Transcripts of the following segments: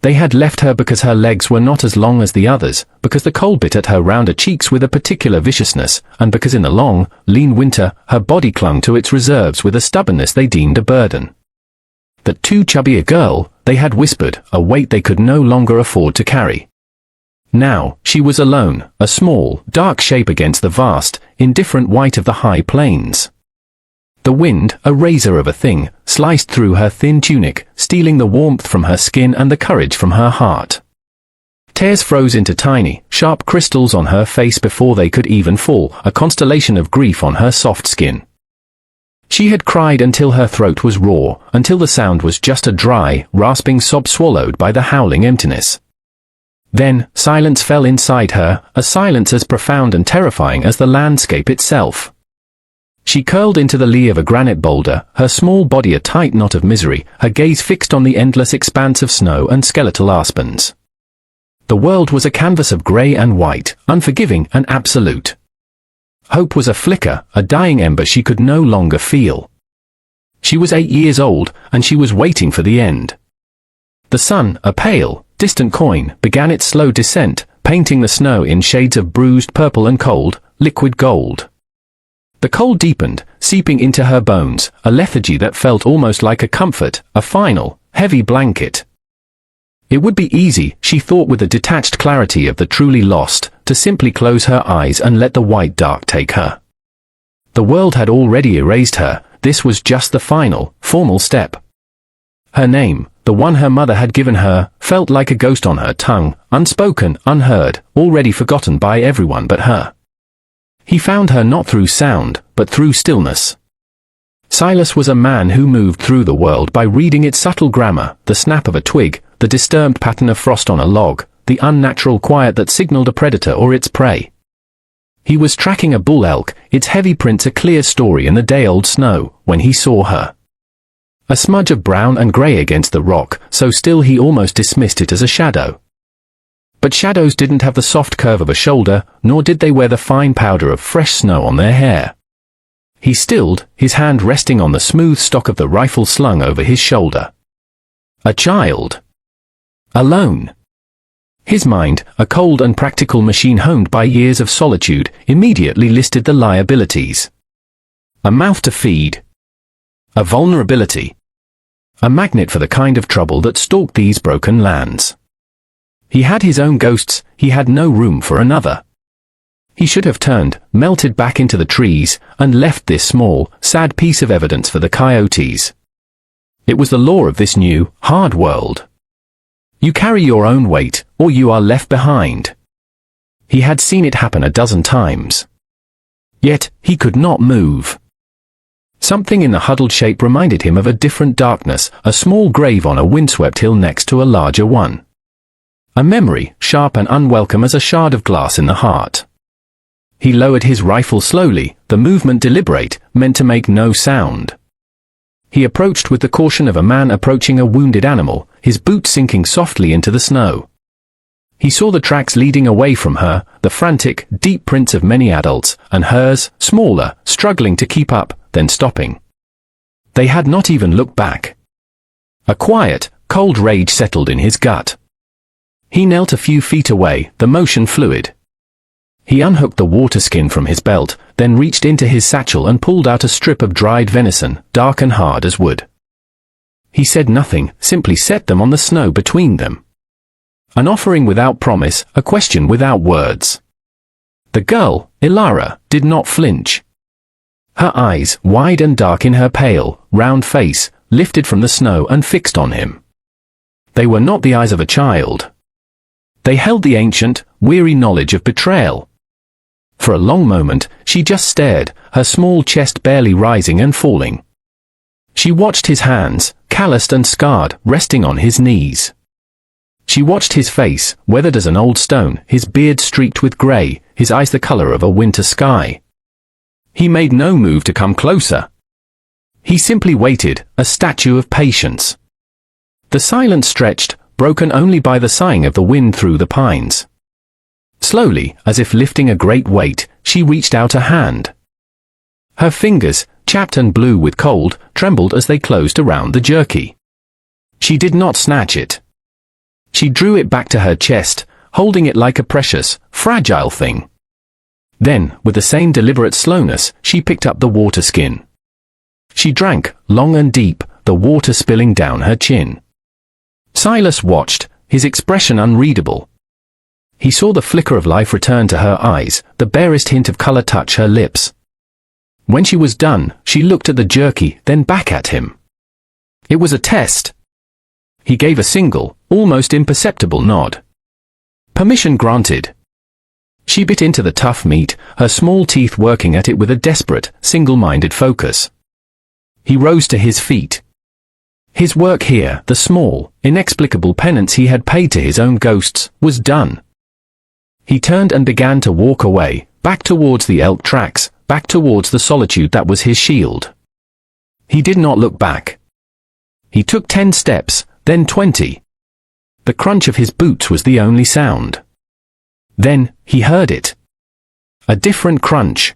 They had left her because her legs were not as long as the others, because the cold bit at her rounder cheeks with a particular viciousness, and because in the long, lean winter, her body clung to its reserves with a stubbornness they deemed a burden. That too chubby a girl, they had whispered, a weight they could no longer afford to carry. Now, she was alone, a small, dark shape against the vast, indifferent white of the high plains. The wind, a razor of a thing, sliced through her thin tunic, stealing the warmth from her skin and the courage from her heart. Tears froze into tiny, sharp crystals on her face before they could even fall, a constellation of grief on her soft skin. She had cried until her throat was raw, until the sound was just a dry, rasping sob swallowed by the howling emptiness. Then, silence fell inside her, a silence as profound and terrifying as the landscape itself. She curled into the lee of a granite boulder, her small body a tight knot of misery, her gaze fixed on the endless expanse of snow and skeletal aspens. The world was a canvas of grey and white, unforgiving and absolute. Hope was a flicker, a dying ember she could no longer feel. She was 8 years old, and she was waiting for the end. The sun, a pale, distant coin, began its slow descent, painting the snow in shades of bruised purple and cold, liquid gold. The cold deepened, seeping into her bones, a lethargy that felt almost like a comfort, a final, heavy blanket. It would be easy, she thought with the detached clarity of the truly lost, to simply close her eyes and let the white dark take her. The world had already erased her, this was just the final, formal step. Her name, the one her mother had given her, felt like a ghost on her tongue, unspoken, unheard, already forgotten by everyone but her. He found her not through sound, but through stillness. Silas was a man who moved through the world by reading its subtle grammar, the snap of a twig, the disturbed pattern of frost on a log, the unnatural quiet that signaled a predator or its prey. He was tracking a bull elk, its heavy prints a clear story in the day-old snow, when he saw her. A smudge of brown and grey against the rock, so still he almost dismissed it as a shadow. But shadows didn't have the soft curve of a shoulder, nor did they wear the fine powder of fresh snow on their hair. He stilled, his hand resting on the smooth stock of the rifle slung over his shoulder. A child. Alone. His mind, a cold and practical machine honed by years of solitude, immediately listed the liabilities. A mouth to feed. A vulnerability. A magnet for the kind of trouble that stalked these broken lands. He had his own ghosts, he had no room for another. He should have turned, melted back into the trees, and left this small, sad piece of evidence for the coyotes. It was the law of this new, hard world. You carry your own weight, or you are left behind. He had seen it happen a dozen times. Yet, he could not move. Something in the huddled shape reminded him of a different darkness, a small grave on a windswept hill next to a larger one. A memory, sharp and unwelcome as a shard of glass in the heart. He lowered his rifle slowly, the movement deliberate, meant to make no sound. He approached with the caution of a man approaching a wounded animal, his boots sinking softly into the snow. He saw the tracks leading away from her, the frantic, deep prints of many adults, and hers, smaller, struggling to keep up, then stopping. They had not even looked back. A quiet, cold rage settled in his gut. He knelt a few feet away, the motion fluid. He unhooked the water skin from his belt, then reached into his satchel and pulled out a strip of dried venison, dark and hard as wood. He said nothing, simply set them on the snow between them. An offering without promise, a question without words. The girl, Ilara, did not flinch. Her eyes, wide and dark in her pale, round face, lifted from the snow and fixed on him. They were not the eyes of a child. They held the ancient, weary knowledge of betrayal. For a long moment, she just stared, her small chest barely rising and falling. She watched his hands, calloused and scarred, resting on his knees. She watched his face, weathered as an old stone, his beard streaked with grey, his eyes the colour of a winter sky. He made no move to come closer. He simply waited, a statue of patience. The silence stretched, broken only by the sighing of the wind through the pines. Slowly, as if lifting a great weight, she reached out a hand. Her fingers, chapped and blue with cold, trembled as they closed around the jerky. She did not snatch it. She drew it back to her chest, holding it like a precious, fragile thing. Then, with the same deliberate slowness, she picked up the water skin. She drank, long and deep, the water spilling down her chin. Silas watched, his expression unreadable. He saw the flicker of life return to her eyes, the barest hint of color touch her lips. When she was done, she looked at the jerky, then back at him. It was a test. He gave a single, almost imperceptible nod. Permission granted. She bit into the tough meat, her small teeth working at it with a desperate, single-minded focus. He rose to his feet. His work here, the small, inexplicable penance he had paid to his own ghosts, was done. He turned and began to walk away, back towards the elk tracks, back towards the solitude that was his shield. He did not look back. He took 10 steps, then 20. The crunch of his boots was the only sound. Then, he heard it. A different crunch.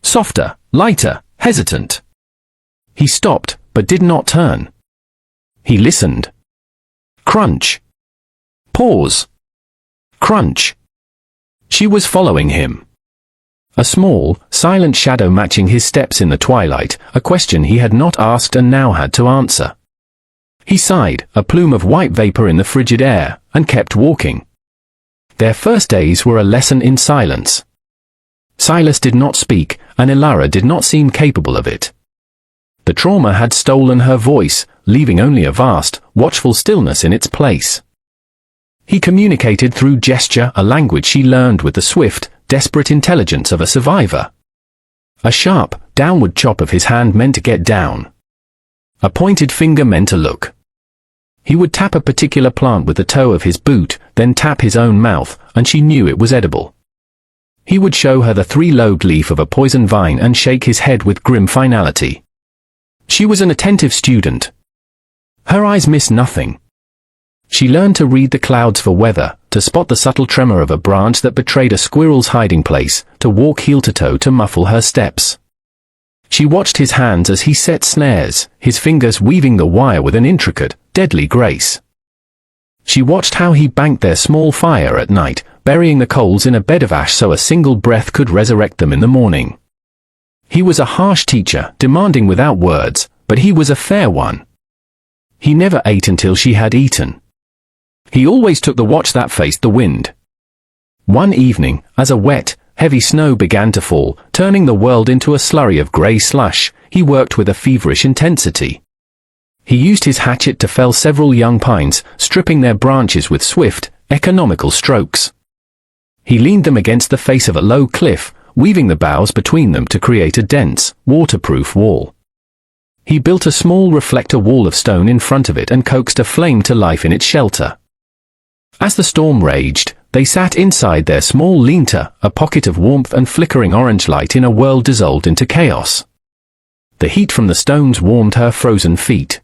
Softer, lighter, hesitant. He stopped, but did not turn. He listened. Crunch. Pause. Crunch. She was following him. A small, silent shadow matching his steps in the twilight, a question he had not asked and now had to answer. He sighed, a plume of white vapor in the frigid air, and kept walking. Their first days were a lesson in silence. Silas did not speak, and Ilara did not seem capable of it. The trauma had stolen her voice, leaving only a vast, watchful stillness in its place. He communicated through gesture, a language she learned with the swift, desperate intelligence of a survivor. A sharp, downward chop of his hand meant to get down. A pointed finger meant to look. He would tap a particular plant with the toe of his boot, then tap his own mouth, and she knew it was edible. He would show her the 3-lobed leaf of a poison vine and shake his head with grim finality. She was an attentive student. Her eyes missed nothing. She learned to read the clouds for weather, to spot the subtle tremor of a branch that betrayed a squirrel's hiding place, to walk heel to toe to muffle her steps. She watched his hands as he set snares, his fingers weaving the wire with an intricate, deadly grace. She watched how he banked their small fire at night, burying the coals in a bed of ash so a single breath could resurrect them in the morning. He was a harsh teacher, demanding without words, but he was a fair one. He never ate until she had eaten. He always took the watch that faced the wind. One evening, as a wet, heavy snow began to fall, turning the world into a slurry of grey slush, he worked with a feverish intensity. He used his hatchet to fell several young pines, stripping their branches with swift, economical strokes. He leaned them against the face of a low cliff, weaving the boughs between them to create a dense, waterproof wall. He built a small reflector wall of stone in front of it and coaxed a flame to life in its shelter. As the storm raged, they sat inside their small lean-to, a pocket of warmth and flickering orange light in a world dissolved into chaos. The heat from the stones warmed her frozen feet.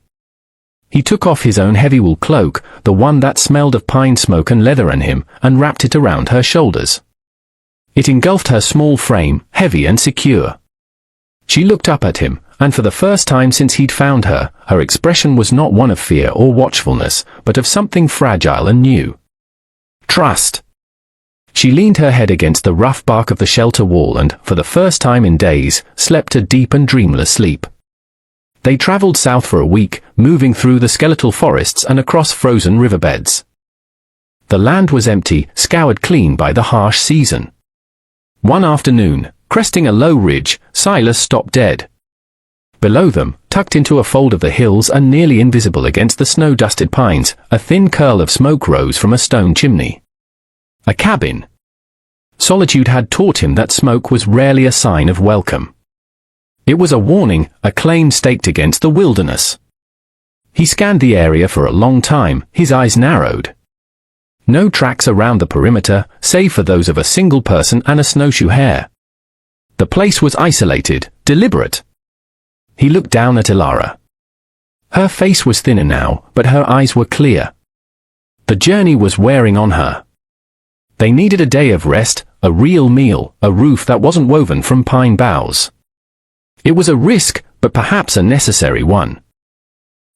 He took off his own heavy wool cloak, the one that smelled of pine smoke and leather in him, and wrapped it around her shoulders. It engulfed her small frame, heavy and secure. She looked up at him, and for the first time since he'd found her, her expression was not one of fear or watchfulness, but of something fragile and new. Trust. She leaned her head against the rough bark of the shelter wall and, for the first time in days, slept a deep and dreamless sleep. They traveled south for a week, moving through the skeletal forests and across frozen riverbeds. The land was empty, scoured clean by the harsh season. One afternoon, cresting a low ridge, Silas stopped dead. Below them, tucked into a fold of the hills and nearly invisible against the snow-dusted pines, a thin curl of smoke rose from a stone chimney. A cabin. Solitude had taught him that smoke was rarely a sign of welcome. It was a warning, a claim staked against the wilderness. He scanned the area for a long time, his eyes narrowed. No tracks around the perimeter, save for those of a single person and a snowshoe hare. The place was isolated, deliberate. He looked down at Ilara. Her face was thinner now, but her eyes were clear. The journey was wearing on her. They needed a day of rest, a real meal, a roof that wasn't woven from pine boughs. It was a risk, but perhaps a necessary one.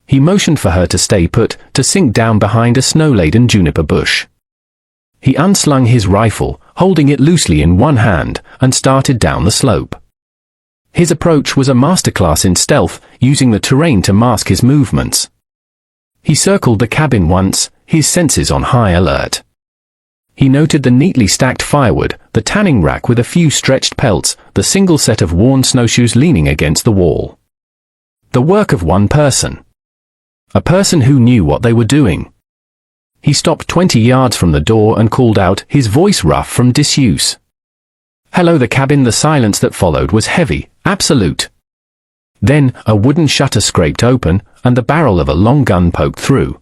He motioned for her to stay put, to sink down behind a snow-laden juniper bush. He unslung his rifle, holding it loosely in one hand, and started down the slope. His approach was a masterclass in stealth, using the terrain to mask his movements. He circled the cabin once, his senses on high alert. He noted the neatly stacked firewood, the tanning rack with a few stretched pelts, the single set of worn snowshoes leaning against the wall. The work of one person. A person who knew what they were doing. He stopped 20 yards from the door and called out, his voice rough from disuse. Hello. The cabin. The silence that followed was heavy, absolute. Then, a wooden shutter scraped open, and the barrel of a long gun poked through.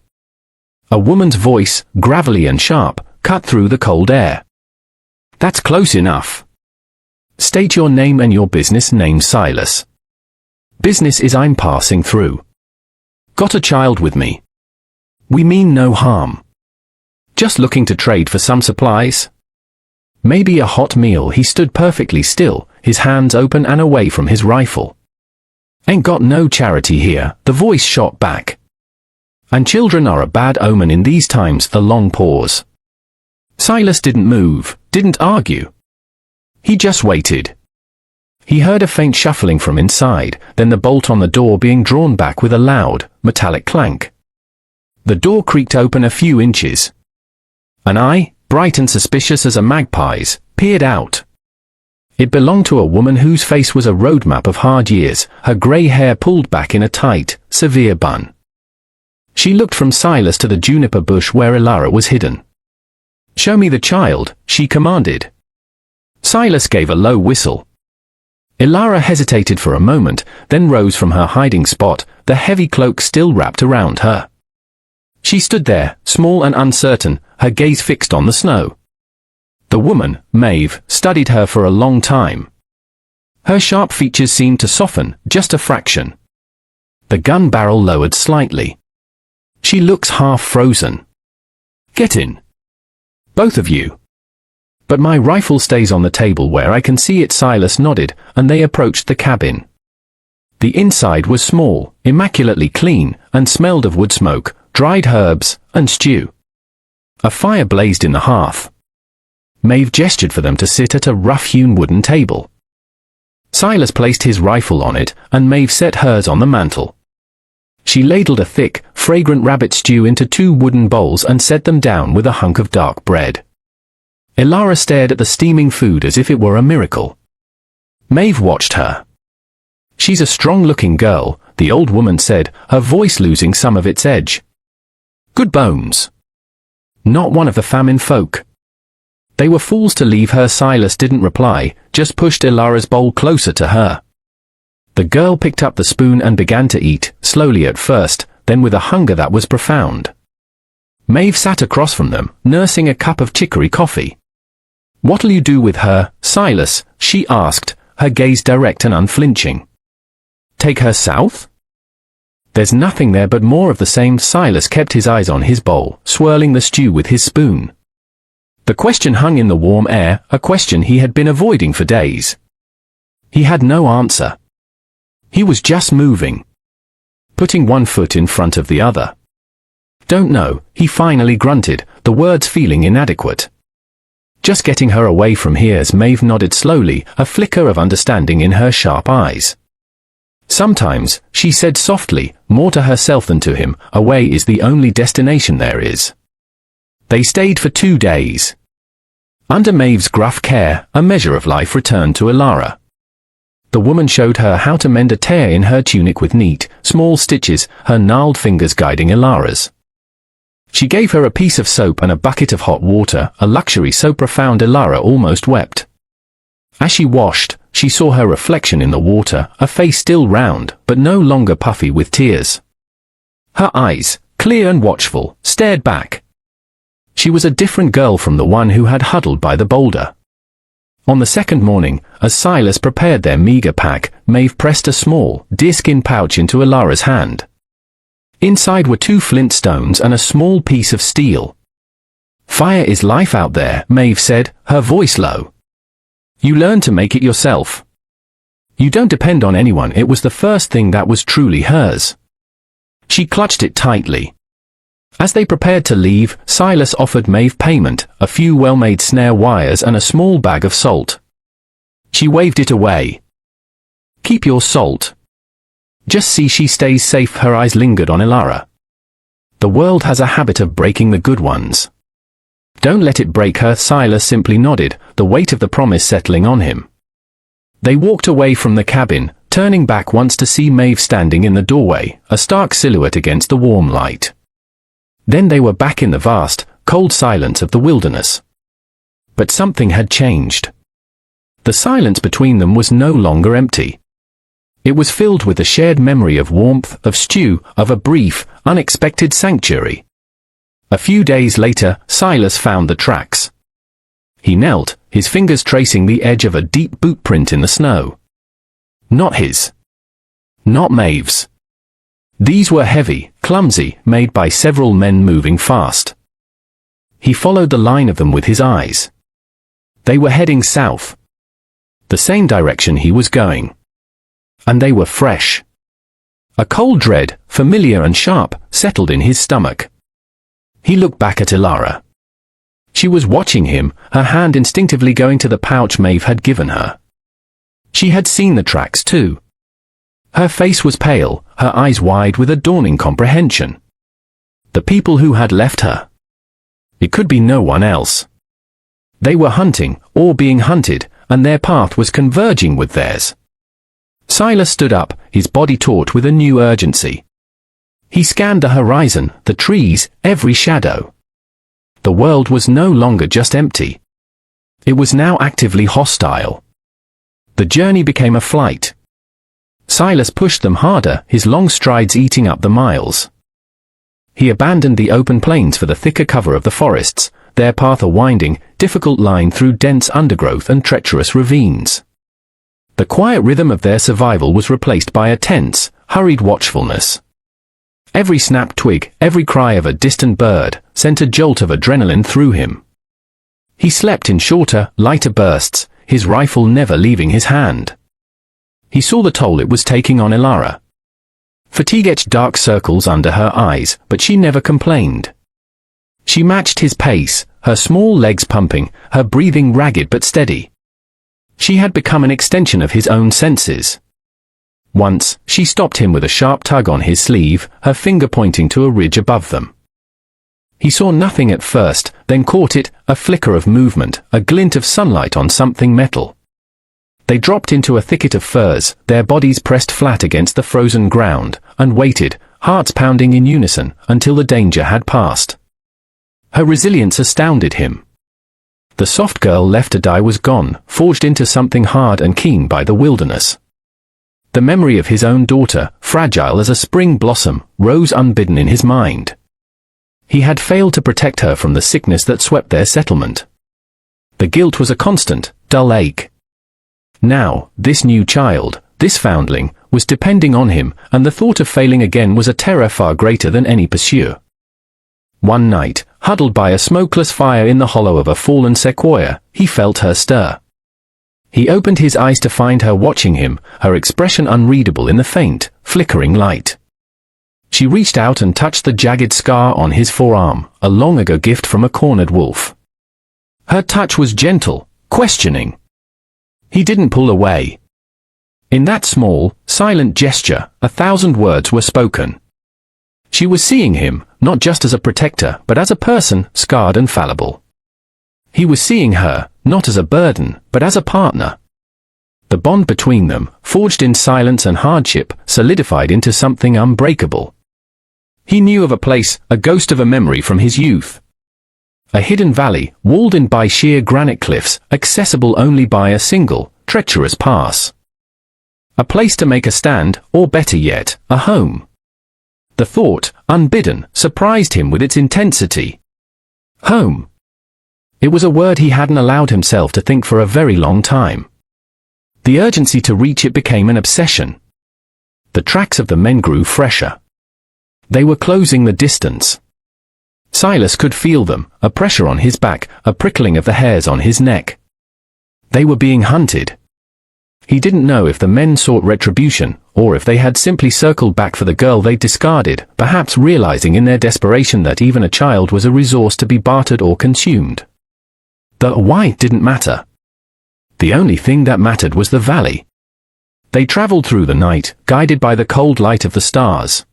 A woman's voice, gravelly and sharp, cut through the cold air. That's close enough. State your name and your business. Name Silas. Business is I'm passing through. Got a child with me. We mean no harm. Just looking to trade for some supplies? Maybe a hot meal. He stood perfectly still, his hands open and away from his rifle. Ain't got no charity here, the voice shot back. And children are a bad omen in these times. A long pause. Silas didn't move, didn't argue. He just waited. He heard a faint shuffling from inside, then the bolt on the door being drawn back with a loud, metallic clank. The door creaked open a few inches. An eye, bright and suspicious as a magpie's, peered out. It belonged to a woman whose face was a roadmap of hard years, her grey hair pulled back in a tight, severe bun. She looked from Silas to the juniper bush where Ilara was hidden. Show me the child, she commanded. Silas gave a low whistle. Ilara hesitated for a moment, then rose from her hiding spot, the heavy cloak still wrapped around her. She stood there, small and uncertain, her gaze fixed on the snow. The woman, Maeve, studied her for a long time. Her sharp features seemed to soften, just a fraction. The gun barrel lowered slightly. She looks half frozen. Get in. Both of you. But my rifle stays on the table where I can see it. Silas nodded, and they approached the cabin. The inside was small, immaculately clean, and smelled of wood smoke, dried herbs, and stew. A fire blazed in the hearth. Maeve gestured for them to sit at a rough-hewn wooden table. Silas placed his rifle on it, and Maeve set hers on the mantel. She ladled a thick, fragrant rabbit stew into 2 wooden bowls and set them down with a hunk of dark bread. Ilara stared at the steaming food as if it were a miracle. Maeve watched her. She's a strong-looking girl, the old woman said, her voice losing some of its edge. Good bones. Not one of the famine folk. They were fools to leave her. Silas didn't reply, just pushed Ilara's bowl closer to her. The girl picked up the spoon and began to eat, slowly at first, then with a hunger that was profound. Maeve sat across from them, nursing a cup of chicory coffee. What'll you do with her, Silas? She asked, her gaze direct and unflinching. Take her south? There's nothing there but more of the same. Silas kept his eyes on his bowl, swirling the stew with his spoon. The question hung in the warm air, a question he had been avoiding for days. He had no answer. He was just moving. Putting one foot in front of the other. Don't know, he finally grunted, the words feeling inadequate. Just getting her away from here. As Maeve nodded slowly, a flicker of understanding in her sharp eyes. Sometimes, she said softly, more to herself than to him, away is the only destination there is. They stayed for 2 days. Under Maeve's gruff care, a measure of life returned to Ilara. The woman showed her how to mend a tear in her tunic with neat, small stitches, her gnarled fingers guiding Ilara's. She gave her a piece of soap and a bucket of hot water, a luxury so profound Ilara almost wept. As she washed, she saw her reflection in the water, a face still round, but no longer puffy with tears. Her eyes, clear and watchful, stared back. She was a different girl from the one who had huddled by the boulder. On the second morning, as Silas prepared their meager pack, Maeve pressed a small, deerskin pouch into Ilara's hand. Inside were 2 flint stones and a small piece of steel. Fire is life out there, Maeve said, her voice low. You learn to make it yourself. You don't depend on anyone. It was the first thing that was truly hers. She clutched it tightly. As they prepared to leave, Silas offered Maeve payment, a few well-made snare wires and a small bag of salt. She waved it away. "Keep your salt. Just see she stays safe." Her eyes lingered on Ilara. "The world has a habit of breaking the good ones. Don't let it break her." Silas simply nodded, the weight of the promise settling on him. They walked away from the cabin, turning back once to see Maeve standing in the doorway, a stark silhouette against the warm light. Then they were back in the vast, cold silence of the wilderness. But something had changed. The silence between them was no longer empty. It was filled with the shared memory of warmth, of stew, of a brief, unexpected sanctuary. A few days later, Silas found the tracks. He knelt, his fingers tracing the edge of a deep boot print in the snow. Not his. Not Maeve's. These were heavy, clumsy, made by several men moving fast. He followed the line of them with his eyes. They were heading south. The same direction he was going. And they were fresh. A cold dread, familiar and sharp, settled in his stomach. He looked back at Ilara. She was watching him, her hand instinctively going to the pouch Maeve had given her. She had seen the tracks too. Her face was pale, her eyes wide with a dawning comprehension. The people who had left her. It could be no one else. They were hunting, or being hunted, and their path was converging with theirs. Silas stood up, his body taut with a new urgency. He scanned the horizon, the trees, every shadow. The world was no longer just empty. It was now actively hostile. The journey became a flight. Silas pushed them harder, his long strides eating up the miles. He abandoned the open plains for the thicker cover of the forests, their path a winding, difficult line through dense undergrowth and treacherous ravines. The quiet rhythm of their survival was replaced by a tense, hurried watchfulness. Every snapped twig, every cry of a distant bird, sent a jolt of adrenaline through him. He slept in shorter, lighter bursts, his rifle never leaving his hand. He saw the toll it was taking on Ilara. Fatigue etched dark circles under her eyes, but she never complained. She matched his pace, her small legs pumping, her breathing ragged but steady. She had become an extension of his own senses. Once, she stopped him with a sharp tug on his sleeve, her finger pointing to a ridge above them. He saw nothing at first, then caught it, a flicker of movement, a glint of sunlight on something metal. They dropped into a thicket of firs, their bodies pressed flat against the frozen ground, and waited, hearts pounding in unison, until the danger had passed. Her resilience astounded him. The soft girl left to die was gone, forged into something hard and keen by the wilderness. The memory of his own daughter, fragile as a spring blossom, rose unbidden in his mind. He had failed to protect her from the sickness that swept their settlement. The guilt was a constant, dull ache. Now, this new child, this foundling, was depending on him, and the thought of failing again was a terror far greater than any pursuer. One night, huddled by a smokeless fire in the hollow of a fallen sequoia, he felt her stir. He opened his eyes to find her watching him, her expression unreadable in the faint, flickering light. She reached out and touched the jagged scar on his forearm, a long-ago gift from a cornered wolf. Her touch was gentle, questioning. He didn't pull away. In that small, silent gesture, 1,000 words were spoken. She was seeing him, not just as a protector, but as a person, scarred and fallible. He was seeing her, not as a burden, but as a partner. The bond between them, forged in silence and hardship, solidified into something unbreakable. He knew of a place, a ghost of a memory from his youth. A hidden valley, walled in by sheer granite cliffs, accessible only by a single, treacherous pass. A place to make a stand, or better yet, a home. The thought, unbidden, surprised him with its intensity. Home. It was a word he hadn't allowed himself to think for a very long time. The urgency to reach it became an obsession. The tracks of the men grew fresher. They were closing the distance. Silas could feel them, a pressure on his back, a prickling of the hairs on his neck. They were being hunted. He didn't know if the men sought retribution, or if they had simply circled back for the girl they'd discarded, perhaps realizing in their desperation that even a child was a resource to be bartered or consumed. The why didn't matter. The only thing that mattered was the valley. They traveled through the night, guided by the cold light of the stars.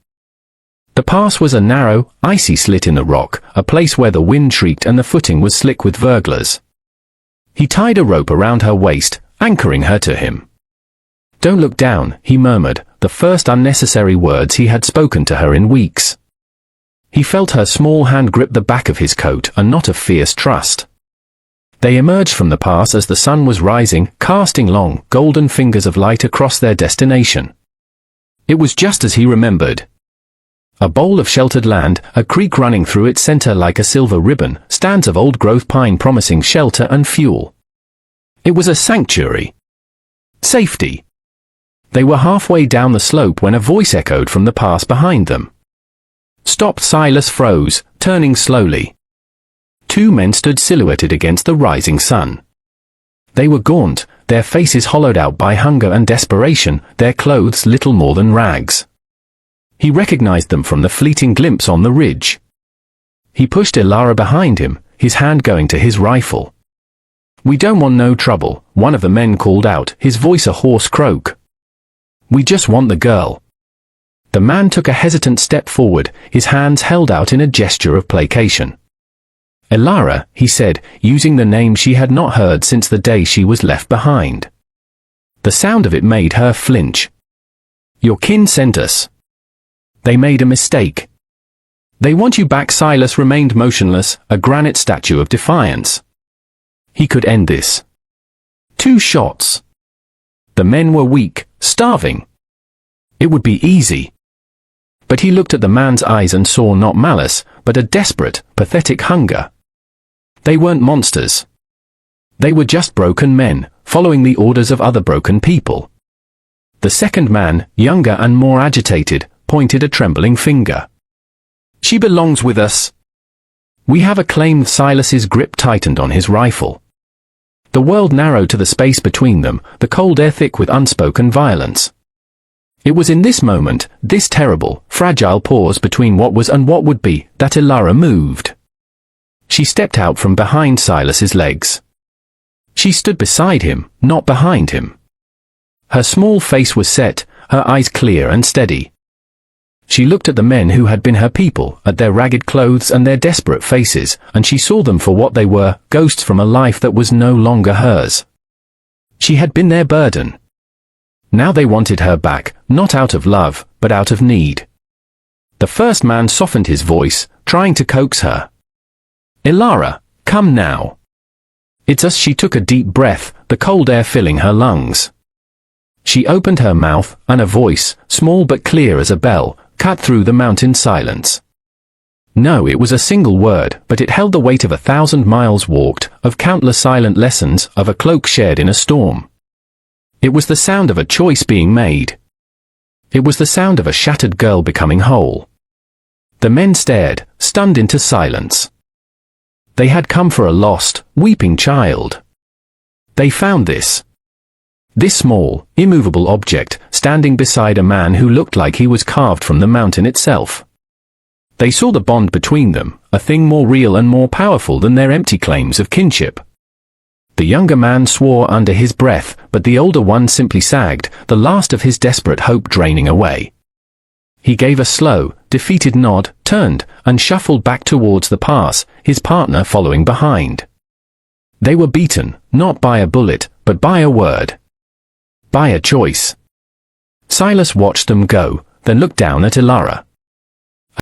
The pass was a narrow, icy slit in the rock, a place where the wind shrieked and the footing was slick with verglars. He tied a rope around her waist, anchoring her to him. "Don't look down," he murmured, the first unnecessary words he had spoken to her in weeks. He felt her small hand grip the back of his coat, a knot of fierce trust. They emerged from the pass as the sun was rising, casting long, golden fingers of light across their destination. It was just as he remembered. A bowl of sheltered land, a creek running through its center like a silver ribbon, stands of old-growth pine promising shelter and fuel. It was a sanctuary. Safety. They were halfway down the slope when a voice echoed from the pass behind them. "Stop!" Silas froze, turning slowly. Two men stood silhouetted against the rising sun. They were gaunt, their faces hollowed out by hunger and desperation, their clothes little more than rags. He recognized them from the fleeting glimpse on the ridge. He pushed Ilara behind him, his hand going to his rifle. "We don't want no trouble," one of the men called out, his voice a hoarse croak. "We just want the girl." The man took a hesitant step forward, his hands held out in a gesture of placation. "Ilara," he said, using the name she had not heard since the day she was left behind. The sound of it made her flinch. "Your kin sent us. They made a mistake. They want you back." Silas remained motionless, a granite statue of defiance. He could end this. 2 shots. The men were weak, starving. It would be easy. But he looked at the man's eyes and saw not malice, but a desperate, pathetic hunger. They weren't monsters. They were just broken men, following the orders of other broken people. The second man, younger and more agitated, pointed a trembling finger. "She belongs with us. We have a claim." Silas's grip tightened on his rifle. The world narrowed to the space between them, the cold air thick with unspoken violence. It was in this moment, this terrible, fragile pause between what was and what would be, that Ilara moved. She stepped out from behind Silas's legs. She stood beside him, not behind him. Her small face was set, her eyes clear and steady. She looked at the men who had been her people, at their ragged clothes and their desperate faces, and she saw them for what they were, ghosts from a life that was no longer hers. She had been their burden. Now they wanted her back, not out of love, but out of need. The first man softened his voice, trying to coax her. "Ilara, come now. It's us." She took a deep breath, the cold air filling her lungs. She opened her mouth, and a voice, small but clear as a bell, cut through the mountain silence. No, it was a single word, but it held the weight of 1,000 miles walked, of countless silent lessons, of a cloak shared in a storm. It was the sound of a choice being made. It was the sound of a shattered girl becoming whole. The men stared, stunned into silence. They had come for a lost, weeping child. They found this. This small, immovable object, standing beside a man who looked like he was carved from the mountain itself. They saw the bond between them, a thing more real and more powerful than their empty claims of kinship. The younger man swore under his breath, but the older one simply sagged, the last of his desperate hope draining away. He gave a slow, defeated nod, turned, and shuffled back towards the pass, his partner following behind. They were beaten, not by a bullet, but by a word. By a choice. Silas watched them go, then looked down at Ilara.